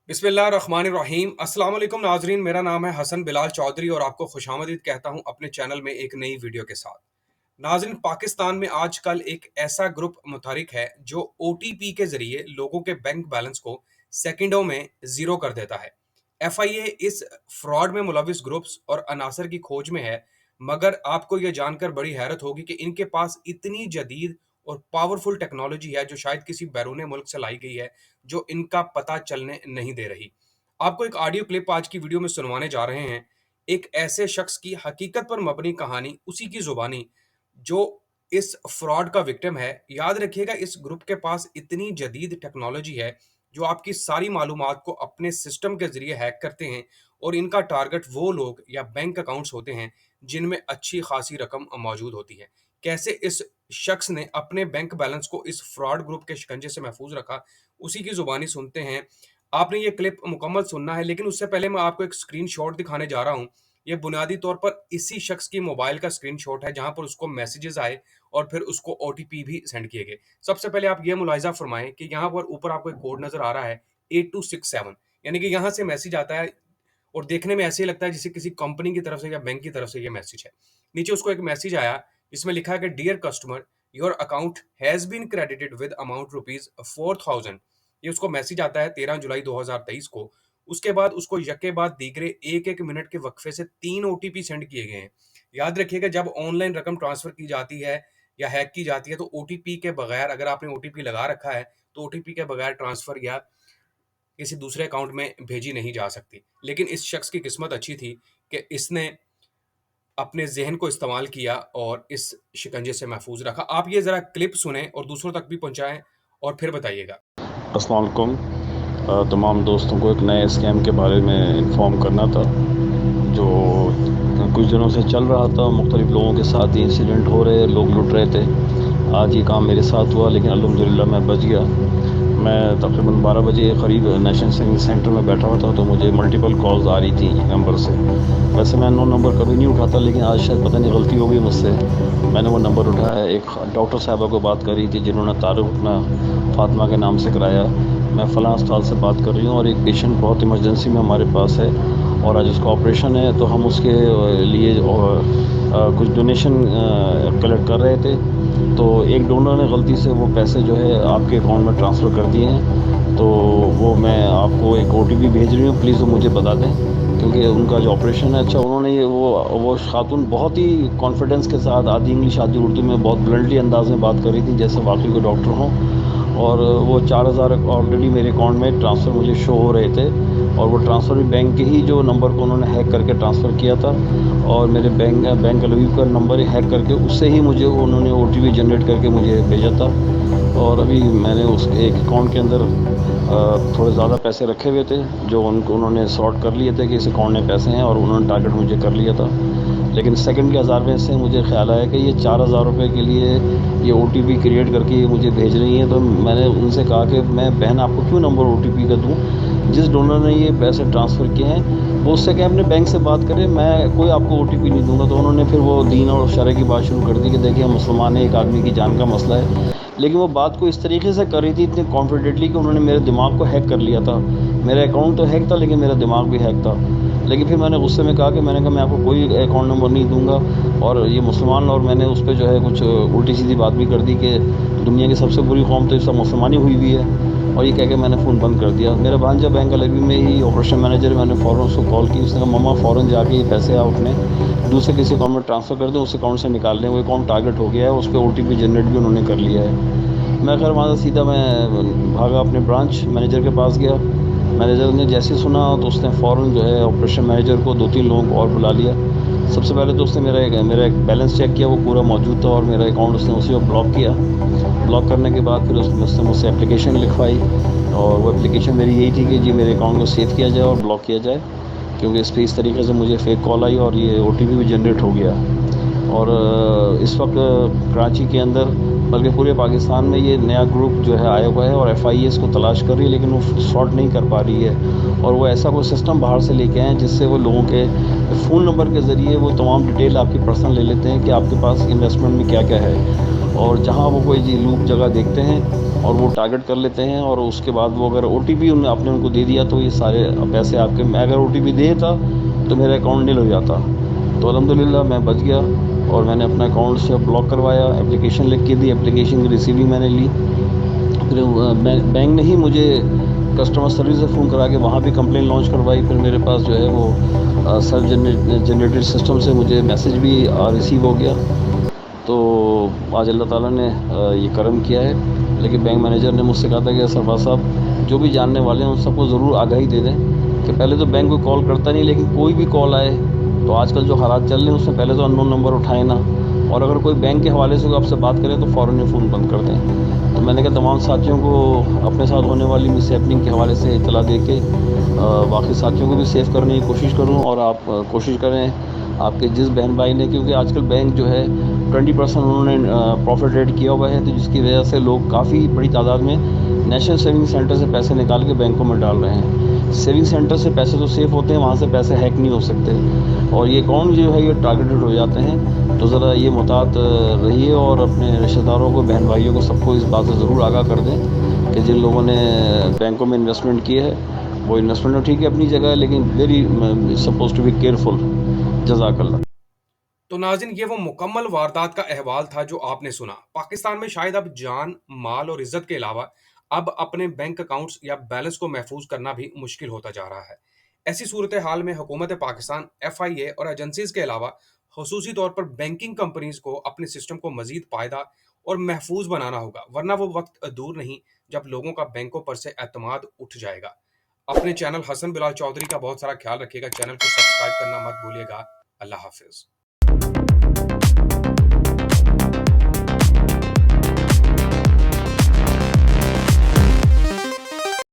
बिस्मिल्लाहिर्रहमानिर्रहीम। अस्सलाम वालेकुम नाजरीन, मेरा नाम है हसन बिलाल चौधरी और आपको खुशामदीद कहता हूं अपने चैनल में एक नई वीडियो के साथ। नाजरीन, पाकिस्तान में आजकल एक ऐसा ग्रुप मुतहरिक है जो ओटीपी के जरिए लोगों के बैंक बैलेंस को सेकंडों में जीरो कर देता है। एफआईए इस फ्रॉड में मुलविस ग्रुप्स और अनासर की खोज में है, मगर आपको यह जानकर बड़ी हैरत होगी कि इनके पास इतनी जदीद और पावरफुल टेक्नोलॉजी है जो शायद किसी बैरून मुल्क से लाई गई है, जो इनका पता चलने नहीं दे रही। आपको एक ऑडियो क्लिप आज की वीडियो में सुनवाने जा रहे हैं, एक ऐसे शख्स की हकीकत पर मबनी कहानी, उसी की जुबानी, जो इस फ्रॉड का विक्टिम है। याद रखिएगा, इस ग्रुप के पास इतनी जदीद टेक्नोलॉजी है जो आपकी सारी मालूमात को अपने सिस्टम के जरिए हैक करते हैं, और इनका टारगेट वो लोग या बैंक अकाउंट्स होते हैं जिनमें अच्छी खासी रकम मौजूद होती है। कैसे इस शख्स ने अपने बैंक बैलेंस को इस फ्रॉड ग्रुप के शिकंजे से महफूज रखा, उसी की जुबानी सुनते हैं। आपने ये क्लिप मुकम्मल सुनना है, लेकिन उससे पहले मैं आपको एक स्क्रीनशॉट दिखाने जा रहा हूँ। ये बुनियादी तौर पर इसी शख्स की मोबाइल का स्क्रीनशॉट है जहाँ पर उसको मैसेजेस आए और फिर उसको ओटीपी भी सेंड किए गए। सबसे पहले आप ये मुलाहिजा फरमाएं कि यहाँ पर ऊपर आपको एक कोड नज़र आ रहा है 8267, यानी कि यहाँ से मैसेज आता है और देखने में ऐसे ही लगता है जैसे किसी कंपनी की तरफ से या बैंक की तरफ से ये मैसेज है। नीचे उसको एक मैसेज आया, इसमें लिखा है कि dear customer, your account has been credited with amount rupees 4000। ये उसको मैसेज आता है 13 जुलाई 2023 को। उसके बाद उसको यके बाद दीगरे एक एक मिनट के वक्फे से 3 ओटीपी सेंड किए गए हैं। याद रखिएगा, जब ऑनलाइन रकम ट्रांसफ़र की जाती है या हैक की जाती है तो ओटीपी के बगैर, अगर आपने ओटीपी लगा रखा है तो ओटीपी के बगैर ट्रांसफ़र या किसी दूसरे अकाउंट में भेजी नहीं जा सकती। लेकिन इस शख्स की किस्मत अच्छी थी कि इसने अपने ज़हन को इस्तेमाल किया और इस शिकंजे से महफूज रखा। आप ये ज़रा क्लिप सुनें और दूसरों तक भी पहुँचाएँ और फिर बताइएगा। अस्सलाम वालेकुम। तमाम दोस्तों को एक नए स्कैम के बारे में इन्फॉर्म करना था जो कुछ दिनों से चल रहा था। मुख्तलिफ लोगों के साथ ये इंसिडेंट हो रहे, लोग लुट रहे थे। आज ये काम मेरे साथ हुआ, लेकिन अल्हम्दुलिल्लाह मैं बच गया। मैं तकरीबन 12 बजे करीब नेशनल सेविंग सेंटर में बैठा हुआ था, तो मुझे मल्टीपल कॉल्स आ रही थी नंबर से। वैसे मैं नो नंबर कभी नहीं उठाता, लेकिन आज शायद पता नहीं गलती हो गई मुझसे, मैंने वो नंबर उठाया। एक डॉक्टर साहबा को बात कर रही थी जिन्होंने तारुफ अपना फातिमा के नाम से कराया। मैं फ़लाँ अस्पताल से बात कर रही हूँ और एक पेशेंट बहुत इमरजेंसी में हमारे पास है और आज उसका ऑपरेशन है, तो हम उसके लिए कुछ डोनेशन कलेक्ट कर रहे थे। तो एक डोनर ने गलती से वो पैसे जो है आपके अकाउंट में ट्रांसफ़र कर दिए हैं, तो वो मैं आपको एक ओटीपी भेज रही हूँ, प्लीज़ वो मुझे बता दें, क्योंकि उनका जो ऑपरेशन है। अच्छा, उन्होंने ये वो खातून बहुत ही कॉन्फिडेंस के साथ आधी इंग्लिश आधी उर्दू में बहुत ब्लंटली अंदाज में बात कर रही थी जैसे वाकई कोई डॉक्टर हों, और वो 4000 ऑलरेडी मेरे अकाउंट में ट्रांसफ़र मुझे शो हो रहे थे, और वो ट्रांसफ़र भी बैंक के ही जो नंबर को उन्होंने हैक करके ट्रांसफ़र किया था, और मेरे बैंक अलवीव का नंबर हैक करके उससे ही मुझे उन्होंने ओटीपी जनरेट करके मुझे भेजा था। और अभी मैंने उस एक अकाउंट के अंदर थोड़े ज़्यादा पैसे रखे हुए थे जो उन्होंने सॉर्ट कर लिए थे कि इस अकाउंट में पैसे हैं, और उन्होंने टारगेट मुझे कर लिया था। लेकिन सेकंड के 1000 में से मुझे ख्याल आया कि ये 4000 रुपये के लिए ये ओटीपी क्रिएट करके ये मुझे भेज रही हैं। तो मैंने उनसे कहा कि मैं बहन आपको क्यों नंबर ओटीपी का दूँ, जिस डोनर ने ये पैसे ट्रांसफ़र किए हैं वो उससे क्या अपने बैंक से बात करें, मैं कोई आपको ओटीपी नहीं दूंगा। तो उन्होंने फिर वो दीन और शरअ की बात शुरू कर दी कि देखिए मुसलमान है, एक आदमी की जान का मसला है। लेकिन वो बात को इस तरीके से कर रही थी इतने कॉन्फिडेंटली कि उन्होंने मेरे दिमाग को हैक कर लिया था। मेरा अकाउंट तो हैक था लेकिन मेरा दिमाग भी हैक था। लेकिन फिर मैंने गुस्से में कहा कि मैंने कहा मैं आपको कोई अकाउंट नंबर नहीं दूंगा, और ये मुसलमान, और मैंने उस पर जो है कुछ उल्टी सीधी बात भी कर दी कि दुनिया की सबसे बुरी कौम तो इस मुसलमानी हुई भी है, और ये कह के मैंने फ़ोन बंद कर दिया। मेरा भांजा बैंक अलवी में ही ऑपरेशन मैनेजर, मैंने फ़ौरन उसको कॉल की। उसने कहा मम्मा फ़ौरन जाके ये पैसे आप अपने दूसरे किसी अकाउंट में ट्रांसफ़र कर दें, उस अकाउंट से निकाल लें, वो अकाउंट टारगेट हो गया है, उस पर ओटीपी जनरेट भी उन्होंने कर लिया है। मैं खैर वहाँ से सीधा मैं भागा अपने ब्रांच मैनेजर के पास गया। मैनेजर ने जैसे सुना तो उसने फ़ौरन जो है ऑपरेशन मैनेजर को 2-3 लोगों को और बुला लिया। सबसे पहले तो उसने मेरा एक बैलेंस चेक किया, वो पूरा मौजूद था, और मेरा अकाउंट उसने उसी वक्त ब्लॉक किया। ब्लॉक करने के बाद फिर उसने मुझसे एप्लीकेशन लिखवाई, और वो एप्लीकेशन मेरी यही थी कि जी मेरे अकाउंट को सेव किया जाए और ब्लॉक किया जाए, क्योंकि इस पर इस तरीके से मुझे फ़ेक कॉल आई और ये ओटीपी भी जनरेट हो गया। और इस वक्त कराची के अंदर, बल्कि पूरे पाकिस्तान में ये नया ग्रुप जो है आया हुआ है, और एफआईए इसको तलाश कर रही है, लेकिन वो सॉर्ट नहीं कर पा रही है। और वो ऐसा कोई सिस्टम बाहर से लेके आए हैं जिससे वो लोगों के फ़ोन नंबर के ज़रिए वो तमाम डिटेल आपकी पर्सनल ले लेते हैं कि आपके पास इन्वेस्टमेंट में क्या क्या है, और जहाँ वो कोई जी लूप जगह देखते हैं اور وہ ٹارگٹ کر لیتے ہیں، اور اس کے بعد وہ اگر او ٹی پی آپ نے ان کو دے دیا تو یہ سارے پیسے آپ کے، میں اگر او ٹی پی دے تھا تو میرا اکاؤنٹ نل ہو جاتا. تو الحمدللہ میں بچ گیا، اور میں نے اپنا اکاؤنٹ سے بلاک کروایا، اپلیکیشن لکھ کے دی، اپلیکیشن کی ریسیونگ میں نے لی. پھر بینک نے ہی مجھے کسٹمر سروس سے فون کرا کے وہاں بھی کمپلین لانچ کروائی. پھر میرے پاس جو ہے وہ سیلف جنریٹڈ سسٹم سے مجھے میسیج بھی ریسیو ہو گیا. تو آج اللہ تعالیٰ نے یہ کرم کیا ہے. لیکن بینک مینیجر نے مجھ سے کہا تھا کہ سرفراز صاحب جو بھی جاننے والے ہیں ان سب کو ضرور آگاہی دے دیں کہ پہلے تو بینک کو کال کرتا نہیں، لیکن کوئی بھی کال آئے تو آج کل جو حالات چل رہے ہیں اس میں پہلے تو انون نمبر اٹھائیں نا، اور اگر کوئی بینک کے حوالے سے آپ سے بات کرے تو فوراً فون بند کر دیں. تو میں نے کہا تمام ساتھیوں کو اپنے ساتھ ہونے والی مس ہیپننگ کے حوالے سے اطلاع دے کے باقی ساتھیوں کو بھی سیو کرنے کی کوشش کروں. اور آپ کوشش کریں آپ کے جس بہن بھائی نے، کیونکہ آج کل بینک جو ہے 20% انہوں نے پروفٹ ریٹ کیا ہوا ہے، تو جس کی وجہ سے لوگ کافی بڑی تعداد میں نیشنل سیونگ سینٹر سے پیسے نکال کے بینکوں میں ڈال رہے ہیں. سیونگ سینٹر سے پیسے تو سیف ہوتے ہیں، وہاں سے پیسے ہیک نہیں ہو سکتے، اور یہ اکاؤنٹ جو ہے یہ ٹارگیٹڈ ہو جاتے ہیں. تو ذرا یہ محتاط رہیے، اور اپنے رشتہ داروں کو، بہن بھائیوں کو، سب کو اس بات سے ضرور آگاہ کر دیں کہ جن لوگوں نے بینکوں میں انویسٹمنٹ کی ہے وہ انویسٹمنٹ تو ٹھیک ہے اپنی جگہ ہے، لیکن very suppose to be careful. جزاک اللہ. تو ناظرین، یہ وہ مکمل واردات کا احوال تھا جو آپ نے سنا. پاکستان میں شاید اب جان، مال اور عزت کے علاوہ اب اپنے بینک اکاؤنٹس یا بیلنس کو محفوظ کرنا بھی مشکل ہوتا جا رہا ہے. ایسی صورتحال میں حکومت پاکستان، ایف آئی اے اور ایجنسیز کے علاوہ خصوصی طور پر بینکنگ کمپنیز کو اپنے سسٹم کو مزید پائیدار اور محفوظ بنانا ہوگا، ورنہ وہ وقت دور نہیں جب لوگوں کا بینکوں پر سے اعتماد اٹھ جائے گا. اپنے چینل حسن بلال چودھری کا بہت سارا خیال رکھیے گا. چینل کو سبسکرائب کرنا مت بھولیے گا. اللہ حافظ.